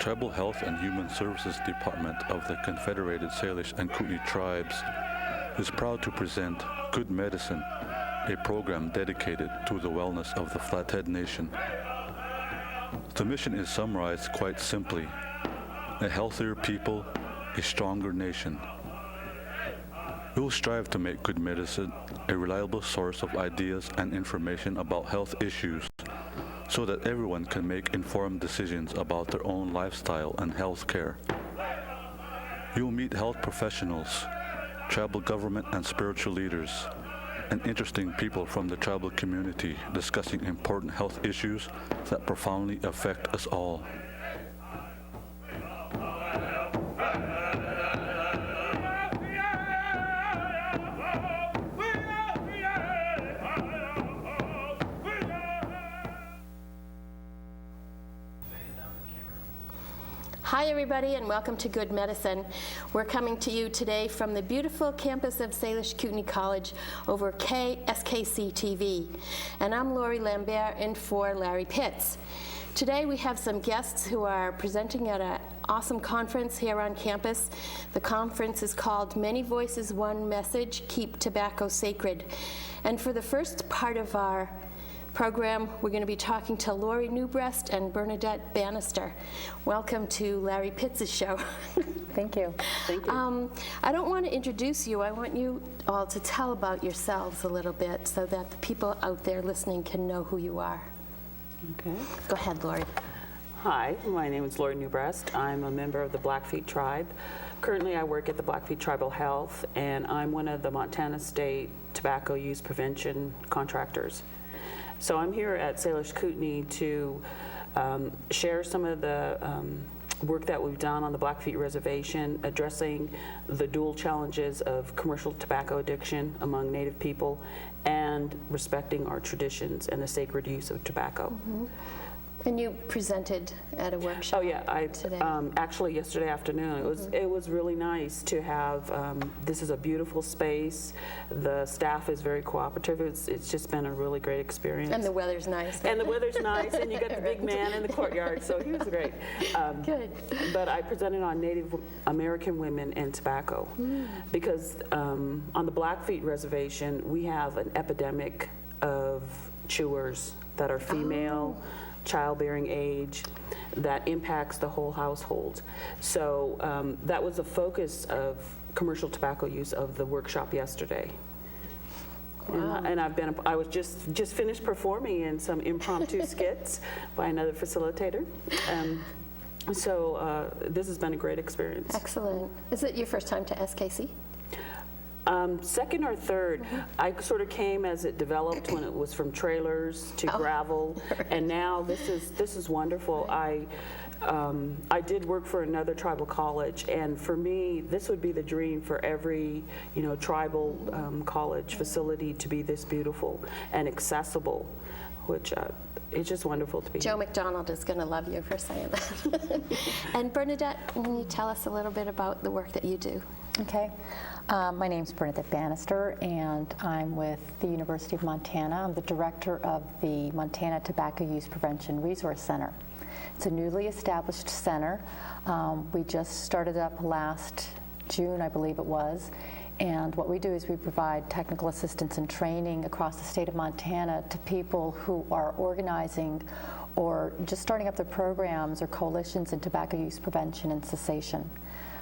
Tribal Health and Human Services Department of the Confederated Salish and Kootenai Tribes is proud to present Good Medicine, a program dedicated to the wellness of the Flathead Nation. The mission is summarized quite simply: a healthier people, a stronger nation. We will strive to make Good Medicine a reliable source of ideas and information about health issues so that everyone can make informed decisions about their own lifestyle and health care. You will meet health professionals, tribal government and spiritual leaders, and interesting people from the tribal community discussing important health issues that profoundly affect us all. Hi everybody, and welcome to Good Medicine. We're coming to you today from the beautiful campus of Salish Kootenai College over SKC-TV. And I'm Lambert in for Larry Pitts. Today we have some guests who are presenting at an awesome conference here on campus. The conference is called Many Voices, One Message, Keep Tobacco Sacred. And for the first part of our program, we're going to be talking to Theda New Breast and Bernadette Bannister. Welcome to Larry Pitts' show. Thank you. Thank you. I don't want to introduce you. I want you all to tell about yourselves a little bit so that the people out there listening can know who you are. Okay. Go ahead, Lori. Hi, my name is Theda New Breast. I'm a member of the Blackfeet tribe. Currently, I work at the Blackfeet Tribal Health, and I'm one of the Montana State tobacco use prevention contractors. So I'm here at Salish Kootenai to share some of the work that we've done on the Blackfeet Reservation, addressing the dual challenges of commercial tobacco addiction among Native people and respecting our traditions and the sacred use of tobacco. Mm-hmm. And you presented at a workshop. Oh yeah, I today. Actually yesterday afternoon. It was really nice to have. This is a beautiful space. The staff is very cooperative. It's just been a really great experience. And the weather's nice. And the weather's nice, and you got the big man in the courtyard, so he was great. Good. But I presented on Native American women and tobacco, because on the Blackfeet Reservation we have an epidemic of chewers that are female. Childbearing age, that impacts the whole household. So that was the focus of commercial tobacco use of the workshop yesterday. Wow. And I was just finished performing in some impromptu skits by another facilitator. So this has been a great experience. Excellent. Is it your first time to SKC? Second or third. I sort of came as it developed when it was from trailers to gravel, and now this is wonderful. I did work for another tribal college, and for me, this would be the dream for every tribal college facility to be this beautiful and accessible, which it's just wonderful to be Joe here. McDonald is going to love you for saying that. And Bernadette, can you tell us a little bit about the work that you do? Okay. My name's Bernadette Bannister, and I'm with the University of Montana. I'm the director of the Montana Tobacco Use Prevention Resource Center. It's a newly established center. We just started up last June, I believe it was. And what we do is we provide technical assistance and training across the state of Montana to people who are organizing or just starting up their programs or coalitions in tobacco use prevention and cessation.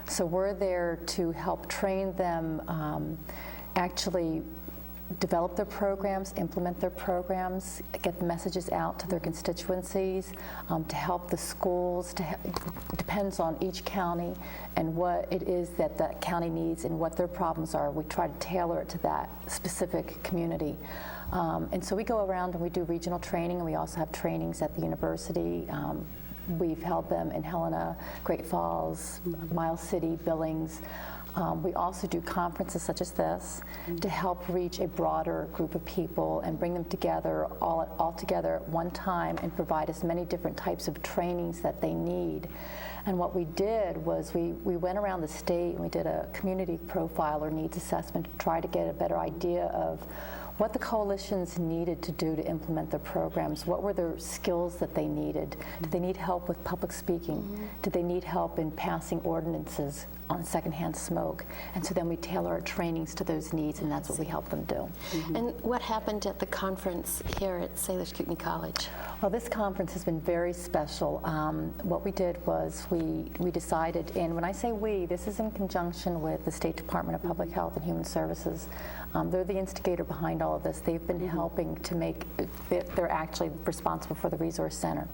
So we're there to help train them, actually develop their programs, implement their programs, get the messages out to their constituencies, to help the schools. It depends on each county and what it is that that county needs and what their problems are. We try to tailor it to that specific community. And so we go around and we do regional training, and we also have trainings at the university. We've held them in Helena, Great Falls, Miles City, Billings. We also do conferences such as this to help reach a broader group of people and bring them together all together at one time and provide as many different types of trainings that they need. And what we did was we went around the state and we did a community profile or needs assessment to try to get a better idea of what the coalitions needed to do to implement their programs. What were the skills that they needed? Did they need help with public speaking? Did they need help in passing ordinances on secondhand smoke? And so then we tailor our trainings to those needs, and that's what we help them do. And what happened at the conference here at Salish Kootenai College? Well, this conference has been very special. What we did was we decided, and when I say we, this is in conjunction with the State Department of Public Health and Human Services. They're the instigator behind all of this. They've been helping to make, they're actually responsible for the resource center.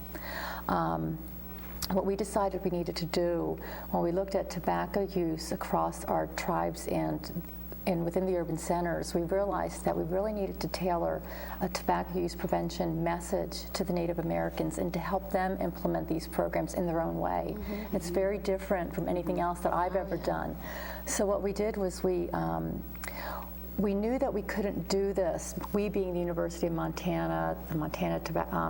What we decided we needed to do when we looked at tobacco use across our tribes and within the urban centers, we realized that we really needed to tailor a tobacco use prevention message to the Native Americans and to help them implement these programs in their own way. It's very different from anything else that I've ever done. So what we did was we knew that we couldn't do this, we being the University of Montana, the Montana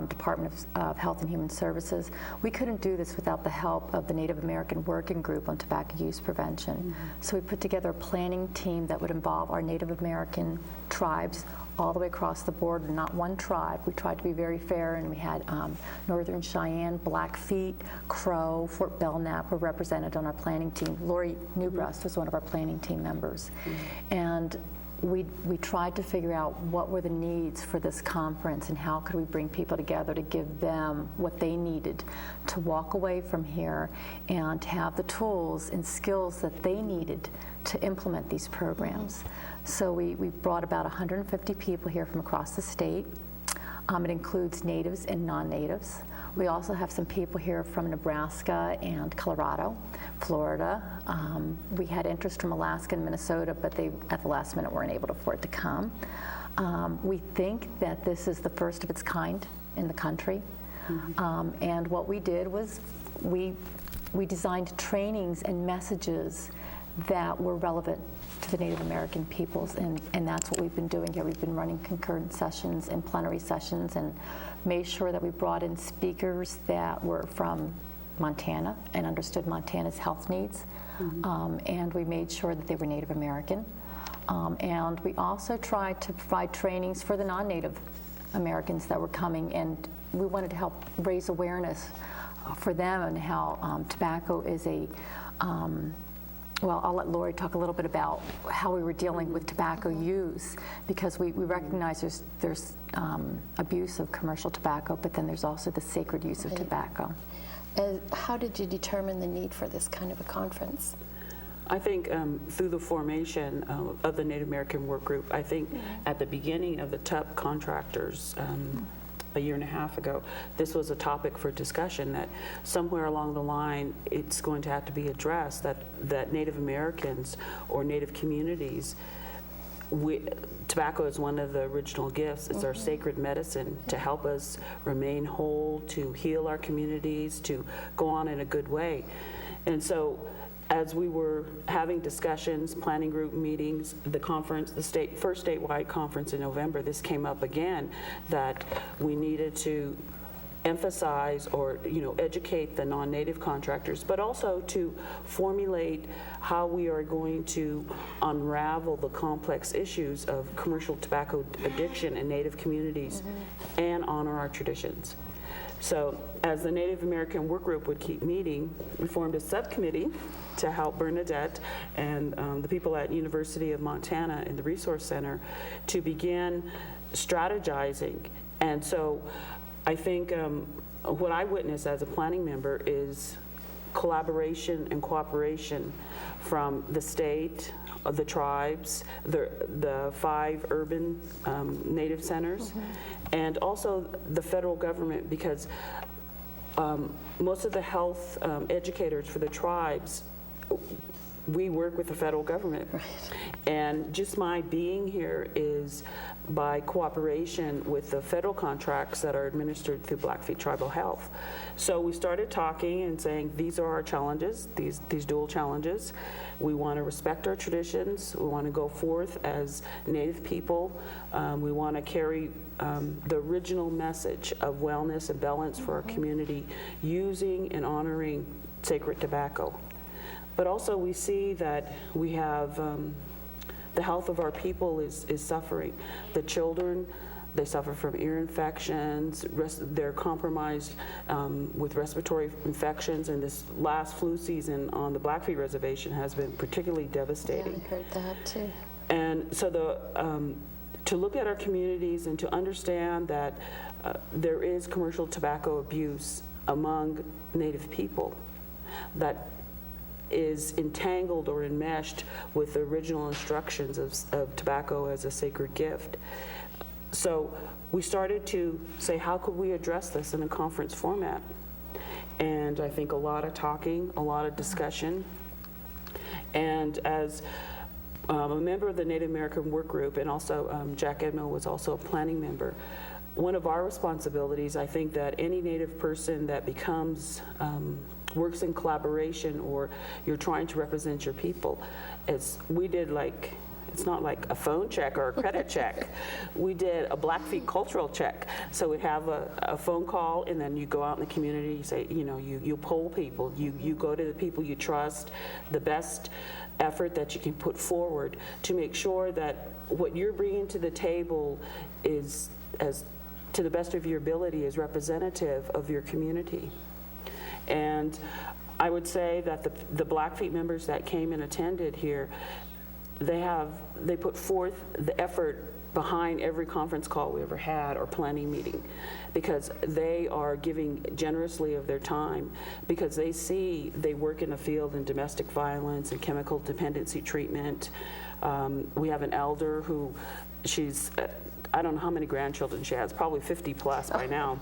Department of Health and Human Services, we couldn't do this without the help of the Native American Working Group on Tobacco Use Prevention. So we put together a planning team that would involve our Native American tribes all the way across the board, not one tribe. We tried to be very fair, and we had Northern Cheyenne, Blackfeet, Crow, Fort Belknap were represented on our planning team. Theda New Breast was one of our planning team members. And we tried to figure out what were the needs for this conference and how could we bring people together to give them what they needed to walk away from here and to have the tools and skills that they needed to implement these programs. So we brought about 150 people here from across the state. It includes natives and non-natives. We also have some people here from Nebraska and Colorado, Florida. We had interest from Alaska and Minnesota, but they, at the last minute, weren't able to afford to come. We think that this is the first of its kind in the country. And what we did was we designed trainings and messages that were relevant to the Native American peoples, and that's what we've been doing here. We've been running concurrent sessions and plenary sessions and made sure that we brought in speakers that were from Montana and understood Montana's health needs, and we made sure that they were Native American. And we also tried to provide trainings for the non-Native Americans that were coming, and we wanted to help raise awareness for them and how tobacco is a well, I'll let Lori talk a little bit about how we were dealing with tobacco use, because we recognize there's abuse of commercial tobacco, but then there's also the sacred use of tobacco. How did you determine the need for this kind of a conference? I think through the formation of the Native American Work Group, I think at the beginning of the TUP contractors, a year and a half ago, this was a topic for discussion that somewhere along the line it's going to have to be addressed that Native Americans or Native communities, tobacco is one of the original gifts. It's our sacred medicine to help us remain whole, to heal our communities, to go on in a good way. And so as we were having discussions, planning group meetings, the conference, the first statewide conference in November, this came up again, that we needed to emphasize or educate the non-native contractors, but also to formulate how we are going to unravel the complex issues of commercial tobacco addiction in Native communities and honor our traditions. So as the Native American Work Group would keep meeting, we formed a subcommittee to help Bernadette and the people at University of Montana in the Resource Center to begin strategizing. And so I think what I witnessed as a planning member is collaboration and cooperation from the state, the tribes, the 5 urban Native centers, and also the federal government, because most of the health educators for the tribes, we work with the federal government. Right. And just my being here is by cooperation with the federal contracts that are administered through Blackfeet Tribal Health. So we started talking and saying, these are our challenges, these dual challenges. We want to respect our traditions. We want to go forth as Native people. We want to carry the original message of wellness and balance for our community, using and honoring sacred tobacco. But also we see that we have the health of our people is suffering. The children, they suffer from ear infections, they're compromised with respiratory infections, and this last flu season on the Blackfeet Reservation has been particularly devastating. Yeah, I heard that too. And so to look at our communities and to understand that there is commercial tobacco abuse among Native people that is entangled or enmeshed with the original instructions of tobacco as a sacred gift. So we started to say, how could we address this in a conference format? And I think a lot of talking, a lot of discussion. And as a member of the Native American Work Group, and also Jack Edmo was also a planning member, one of our responsibilities, I think that any Native person that becomes, works in collaboration, or you're trying to represent your people, as we did, like, it's not like a phone check or a credit check. We did a Blackfeet cultural check. So we have a phone call, and then you go out in the community, you say, you know, you poll people, you go to the people you trust, the best effort that you can put forward to make sure that what you're bringing to the table is, as to the best of your ability, is representative of your community. And I would say that the Blackfeet members that came and attended here, they put forth the effort behind every conference call we ever had or planning meeting, because they are giving generously of their time, because they work in a field in domestic violence and chemical dependency treatment. We have an elder who, she's, I don't know how many grandchildren she has, probably 50 plus by now.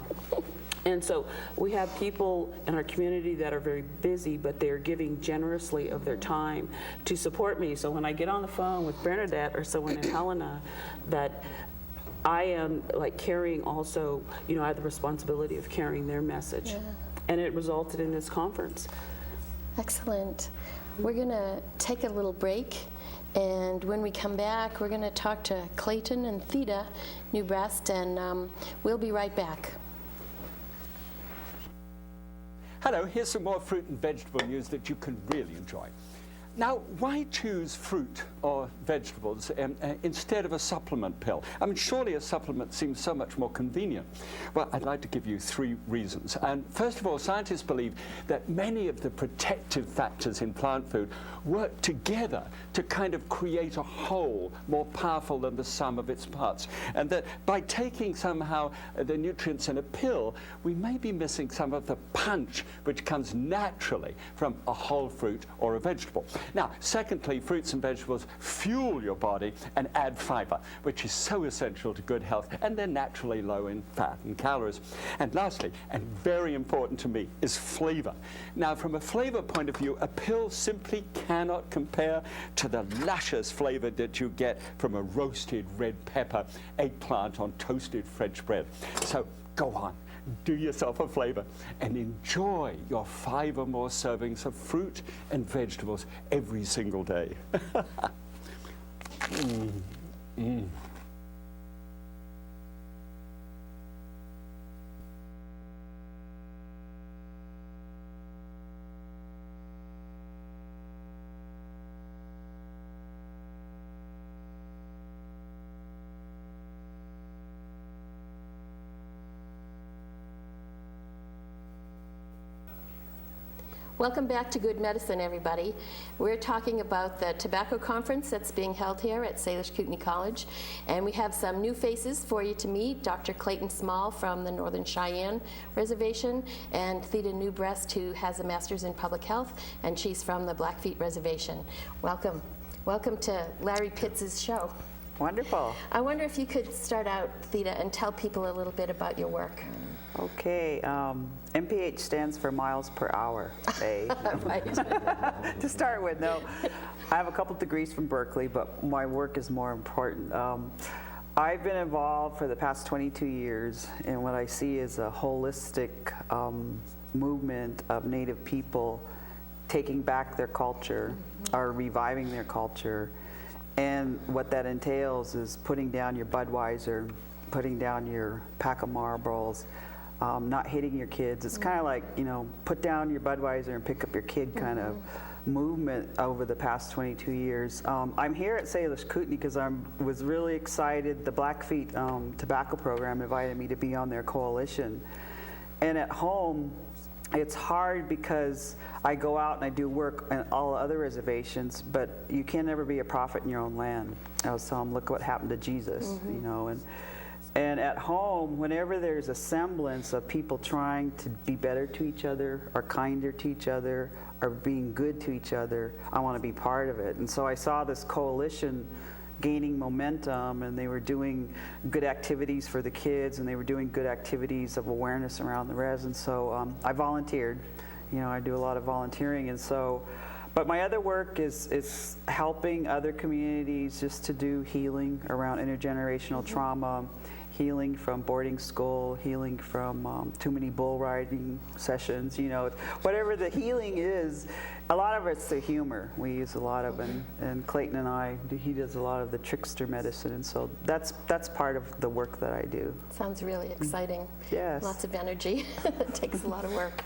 And so we have people in our community that are very busy, but they're giving generously of their time to support me. So when I get on the phone with Bernadette or someone in Helena, that I am like carrying also, you know, I have the responsibility of carrying their message. Yeah. And it resulted in this conference. Excellent. We're going to take a little break. And when we come back, we're going to talk to Clayton and Theda New Breast, and we'll be right back. Hello, here's some more fruit and vegetable news that you can really enjoy. Now, why choose fruit or vegetables instead of a supplement pill? I mean, surely a supplement seems so much more convenient. Well, I'd like to give you 3 reasons. And first of all, scientists believe that many of the protective factors in plant food work together to kind of create a whole more powerful than the sum of its parts. And that by taking somehow the nutrients in a pill, we may be missing some of the punch which comes naturally from a whole fruit or a vegetable. Now, secondly, fruits and vegetables fuel your body and add fiber, which is so essential to good health, and they're naturally low in fat and calories. And lastly, and very important to me, is flavor. Now, from a flavor point of view, a pill simply cannot compare to the luscious flavor that you get from a roasted red pepper eggplant on toasted French bread. So go on. Do yourself a flavor and enjoy your 5 or more servings of fruit and vegetables every single day. Welcome back to Good Medicine, everybody. We're talking about the tobacco conference that's being held here at Salish Kootenai College, and we have some new faces for you to meet. Dr. Clayton Small from the Northern Cheyenne Reservation, and Theda New Breast, who has a master's in public health, and she's from the Blackfeet Reservation. Welcome. Welcome to Larry Pitts' show. Wonderful. I wonder if you could start out, Theda, and tell people a little bit about your work. Okay, MPH stands for miles per hour. Right. To start with, no. I have a couple degrees from Berkeley, but my work is more important. I've been involved for the past 22 years, and what I see is a holistic movement of Native people taking back their culture, or reviving their culture. And what that entails is putting down your Budweiser, putting down your pack of Marlboros, not hitting your kids. It's kind of like, you know, put down your Budweiser and pick up your kid kind of movement over the past 22 years. I'm here at Salish Kootenai because I was really excited. The Blackfeet Tobacco Program invited me to be on their coalition. And at home, it's hard because I go out and I do work on all other reservations, but you can never be a prophet in your own land. I was telling them, look what happened to Jesus, you know. And at home, whenever there's a semblance of people trying to be better to each other, or kinder to each other, or being good to each other, I want to be part of it. And so I saw this coalition gaining momentum, and they were doing good activities for the kids, and they were doing good activities of awareness around the res. And so I volunteered. You know, I do a lot of volunteering, and so. But my other work is helping other communities just to do healing around intergenerational trauma, healing from boarding school, healing from too many bull riding sessions, you know, whatever the healing is. A lot of it's the humor we use a lot of, and Clayton and he does a lot of the trickster medicine, and so that's part of the work that I do. Sounds really exciting. Yes. Lots of energy. It takes a lot of work.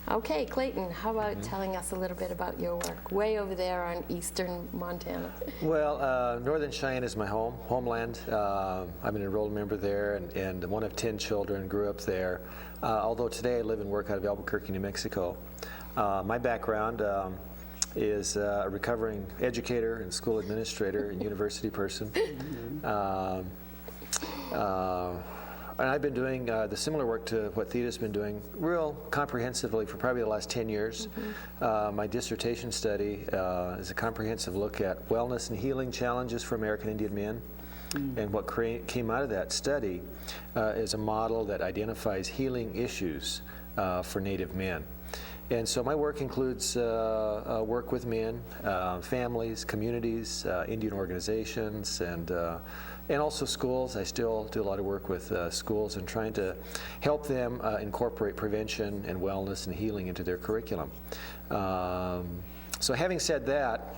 Okay, Clayton, how about telling us a little bit about your work way over there on eastern Montana? Well, Northern Cheyenne is my homeland. I'm an enrolled member there, and one of 10 children, grew up there. Although today I live and work out of Albuquerque, New Mexico. My background is a recovering educator and school administrator and university person. And I've been doing the similar work to what Theda's been doing real comprehensively for probably the last 10 years. My dissertation study is a comprehensive look at wellness and healing challenges for American Indian men. And what came out of that study is a model that identifies healing issues for Native men. And so my work includes work with men, families, communities, Indian organizations, and also schools. I still do a lot of work with schools and trying to help them incorporate prevention and wellness and healing into their curriculum. So having said that,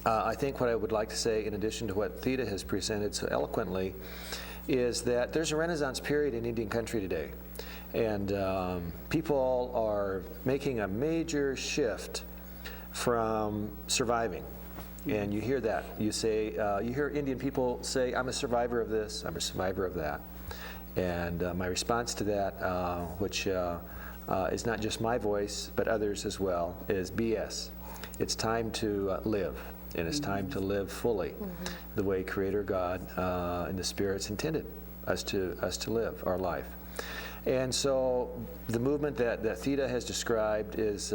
I think what I would like to say, in addition to what Theda has presented so eloquently, is that there's a renaissance period in Indian country today. And people are making a major shift from surviving. And you hear that. You hear Indian people say, I'm a survivor of this, I'm a survivor of that. And my response to that, which is not just my voice, but others as well, is BS. It's time to live, and it's time to live fully the way Creator God and the Spirits intended us to live our life. And so the movement that Theda has described is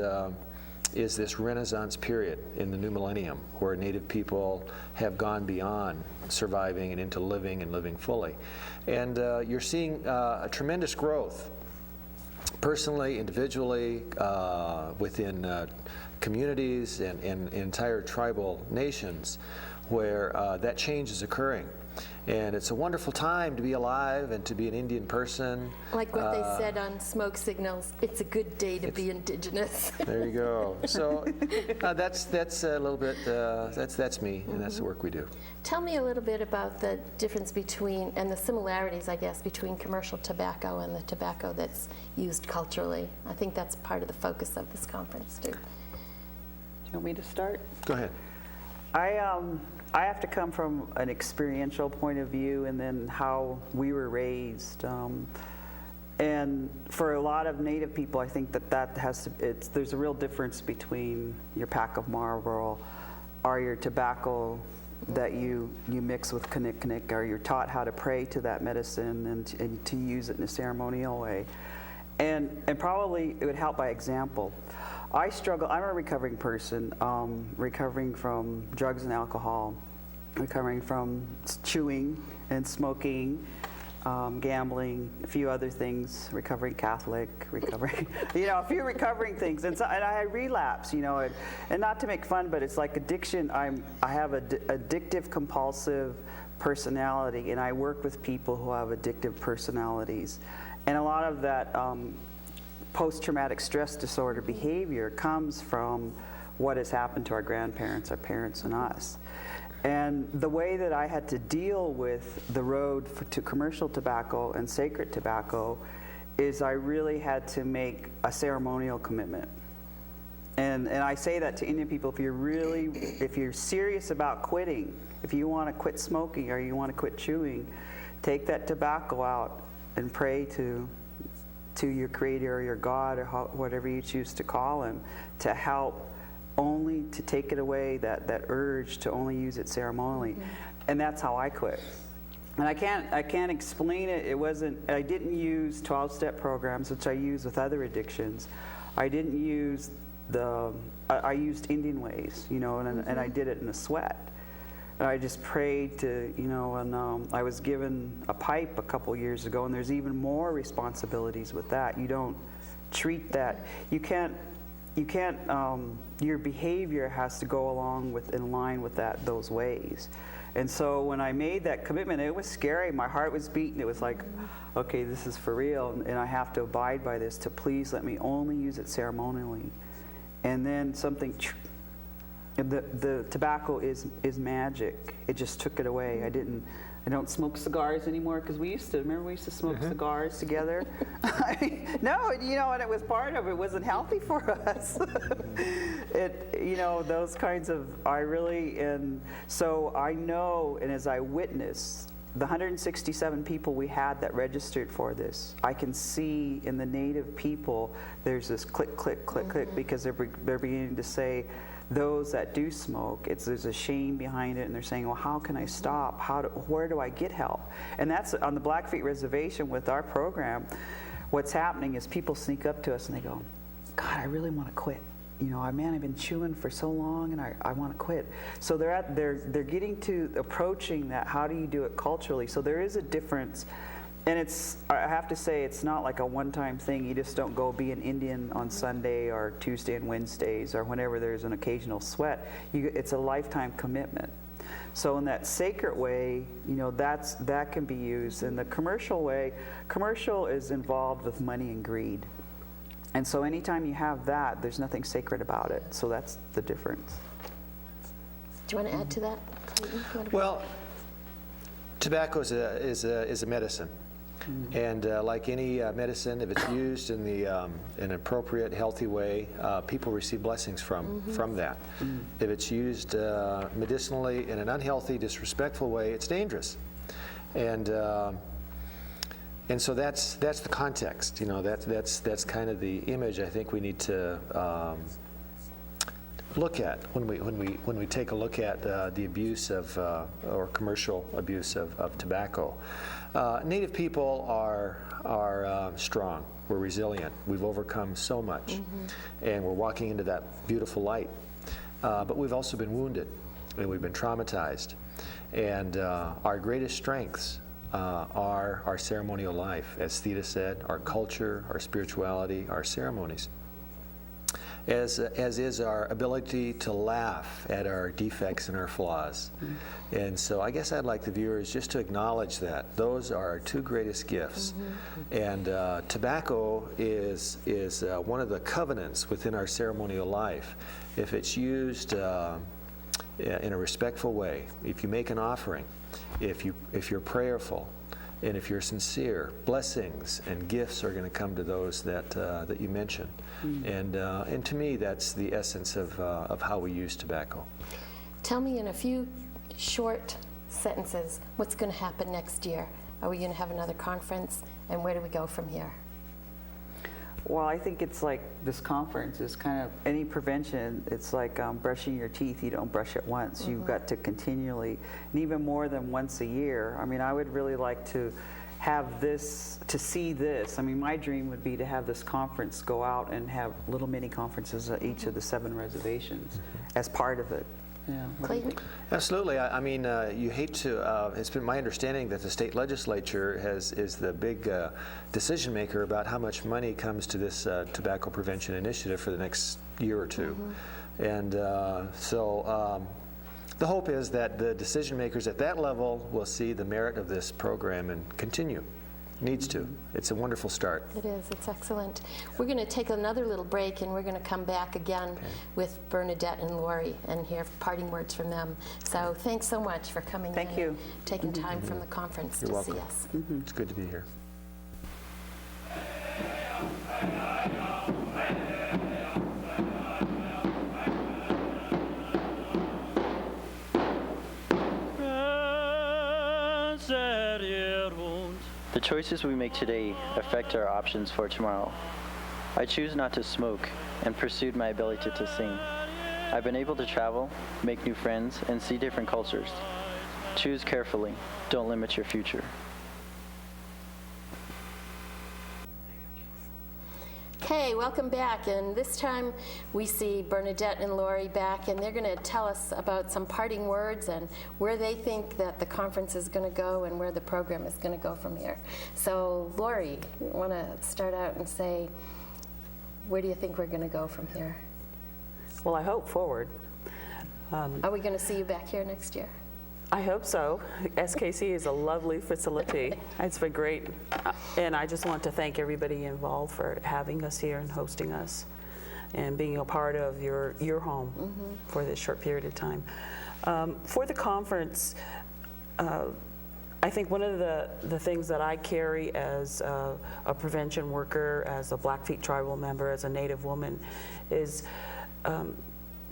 this Renaissance period in the new millennium, where Native people have gone beyond surviving and into living and living fully. And you're seeing a tremendous growth, personally, individually, within communities and entire tribal nations, where that change is occurring. And it's a wonderful time to be alive and to be an Indian person. Like what they said on Smoke Signals, it's a good day to be Indigenous. There you go. So that's a little bit, that's me, and that's the work we do. Tell me a little bit about the difference between, and the similarities, I guess, between commercial tobacco and the tobacco that's used culturally. I think that's part of the focus of this conference, too. Do you want me to start? Go ahead. I have to come from an experiential point of view, and then how we were raised. And for a lot of Native people, I think that has to, there's a real difference between your pack of Marlboro or your tobacco that you mix with kinnick, or you're taught how to pray to that medicine and to use it in a ceremonial way. And probably it would help by example. I struggle, I'm a recovering person, recovering from drugs and alcohol, recovering from chewing and smoking, gambling, a few other things, recovering Catholic, recovering, a few recovering things. And I had relapse, and not to make fun, but it's like addiction. I have an addictive compulsive personality, and I work with people who have addictive personalities. And a lot of that post-traumatic stress disorder behavior comes from what has happened to our grandparents, our parents, and us. And the way that I had to deal with the road to commercial tobacco and sacred tobacco is I really had to make a ceremonial commitment. And I say that to Indian people, if you're serious about quitting, if you want to quit smoking or you want to quit chewing, take that tobacco out and pray to your creator or your God or whatever you choose to call him, to help only to take it away, that urge to only use it ceremonially. And that's how I quit. And I can't explain it. I didn't use 12-step programs, which I use with other addictions. I didn't use I used Indian ways, you know, and I did it in a sweat. And I just prayed to, you know, and I was given a pipe a couple years ago, and there's even more responsibilities with that. You don't treat that. You can't, your behavior has to go in line with those ways. And so when I made that commitment, it was scary. My heart was beating. It was like, okay, this is for real, and I have to abide by this, to please let me only use it ceremonially. And then the tobacco is magic. It just took it away. I don't smoke cigars anymore, because we used to smoke cigars together. No, you know, and it was part of it. Wasn't healthy for us. You know, those kinds of, and so I know, and as I witness the 167 people we had that registered for this, I can see in the Native people, there's this click, click, click, click, because they're beginning to say, those that do smoke, there's a shame behind it, and they're saying, well, how can I stop? Where do I get help? And that's on the Blackfeet Reservation with our program. What's happening is people sneak up to us and they go, God, I really want to quit. You know, I've been chewing for so long, and I want to quit. So they're getting to approaching that. How do you do it culturally? So there is a difference. And I have to say, it's not like a one-time thing. You just don't go be an Indian on Sunday or Tuesday and Wednesdays or whenever there's an occasional sweat. It's a lifetime commitment. So in that sacred way, you know, that can be used. In the commercial way, commercial is involved with money and greed. And so anytime you have that, there's nothing sacred about it. So that's the difference. Do you want to add to that, Clayton? Well, tobacco is a medicine. And like any medicine, if it's used in an appropriate, healthy way, people receive blessings from that. If it's used medicinally in an unhealthy, disrespectful way, it's dangerous. And so that's the context. You know, that's kind of the image I think we need to look at when we take a look at the abuse of or commercial abuse of tobacco. Native people are strong. We're resilient. We've overcome so much, and we're walking into that beautiful light. But we've also been wounded, and we've been traumatized. And our greatest strengths are our ceremonial life, as Theda said, our culture, our spirituality, our ceremonies. As is our ability to laugh at our defects and our flaws. And so I guess I'd like the viewers just to acknowledge that. Those are our two greatest gifts. And tobacco is one of the covenants within our ceremonial life. If it's used in a respectful way, if you make an offering, if you're prayerful, and if you're sincere, blessings and gifts are going to come to those that you mentioned. And to me, that's the essence of how we use tobacco. Tell me in a few short sentences, what's going to happen next year? Are we going to have another conference, and where do we go from here? Well, I think it's like this conference is kind of any prevention. It's like brushing your teeth. You don't brush it once. You've got to continually, and even more than once a year. I mean, I would really like to have this, to see this. I mean, my dream would be to have this conference go out and have little mini conferences at each of the 7 reservations as part of it. Yeah. Clayton? Absolutely. I mean, you hate to, it's been my understanding that the state legislature is the big decision maker about how much money comes to this tobacco prevention initiative for the next year or two. And so the hope is that the decision makers at that level will see the merit of this program and continue. Needs to. It's a wonderful start. It is. It's excellent. We're going to take another little break, and we're going to come back again with Bernadette and Lori and hear parting words from them. So thanks so much for coming Thank in you. and taking time from the conference You're to welcome. see us. It's good to be here. The choices we make today affect our options for tomorrow. I choose not to smoke and pursued my ability to sing. I've been able to travel, make new friends, and see different cultures. Choose carefully. Don't limit your future. Okay, welcome back. And this time we see Bernadette and Lori back, and they're going to tell us about some parting words and where they think that the conference is going to go and where the program is going to go from here. So, Lori, you want to start out and say, where do you think we're going to go from here? Well, I hope forward. Are we going to see you back here next year? I hope so. SKC is a lovely facility. It's been great. And I just want to thank everybody involved for having us here and hosting us and being a part of your home for this short period of time. For the conference, I think one of the things that I carry as a prevention worker, as a Blackfeet tribal member, as a Native woman, is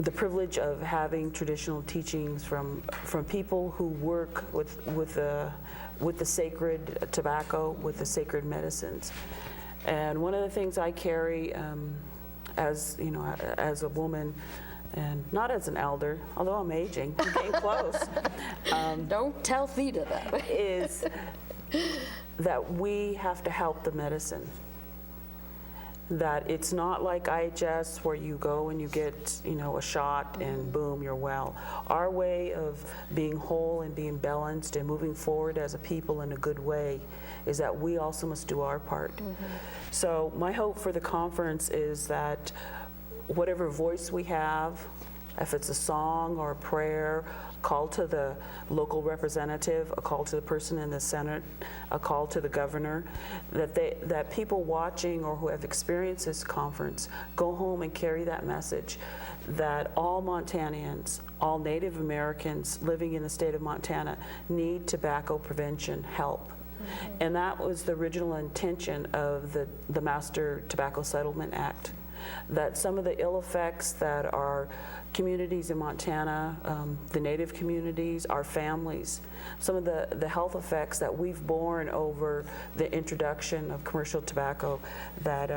the privilege of having traditional teachings from people who work with the sacred tobacco, with the sacred medicines. And one of the things I carry as a woman, and not as an elder, although I'm aging, I'm getting close. Don't tell Theda that. Is that we have to help the medicine. That it's not like IHS where you go and you get, a shot and boom, you're well. Our way of being whole and being balanced and moving forward as a people in a good way is that we also must do our part. So my hope for the conference is that whatever voice we have, if it's a song or a prayer, a call to the local representative, a call to the person in the Senate, a call to the governor, that people watching or who have experienced this conference go home and carry that message that all Montanians, all Native Americans living in the state of Montana need tobacco prevention help. And that was the original intention of the Master Tobacco Settlement Act. That some of the ill effects that our communities in Montana, the Native communities, our families, some of the health effects that we've borne over the introduction of commercial tobacco, that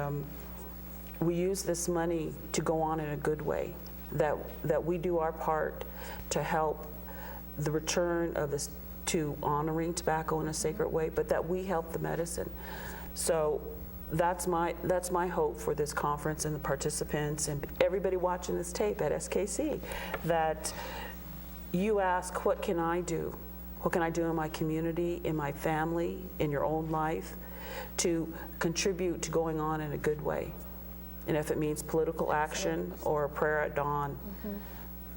we use this money to go on in a good way, that we do our part to help the return of this to honoring tobacco in a sacred way, but that we help the medicine. So that's my hope for this conference and the participants and everybody watching this tape at SKC, that you ask, what can I do? What can I do in my community, in my family, in your own life to contribute to going on in a good way? And if it means political action or a prayer at dawn,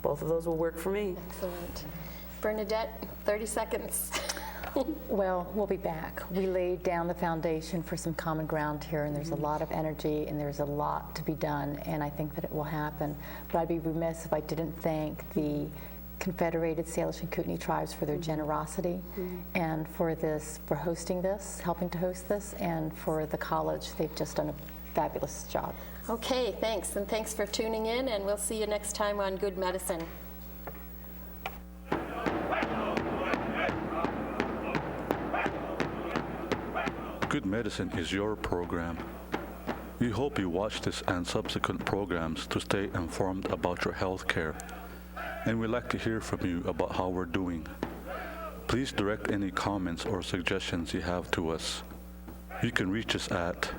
both of those will work for me. Excellent. Bernadette, 30 seconds. Well, we'll be back. We laid down the foundation for some common ground here, and there's a lot of energy, and there's a lot to be done, and I think that it will happen. But I'd be remiss if I didn't thank the Confederated Salish and Kootenai tribes for their generosity and for hosting this, helping to host this, and for the college. They've just done a fabulous job. Okay, thanks, and thanks for tuning in, and we'll see you next time on Good Medicine. Good Medicine is your program. We hope you watch this and subsequent programs to stay informed about your health care. And we'd like to hear from you about how we're doing. Please direct any comments or suggestions you have to us. You can reach us at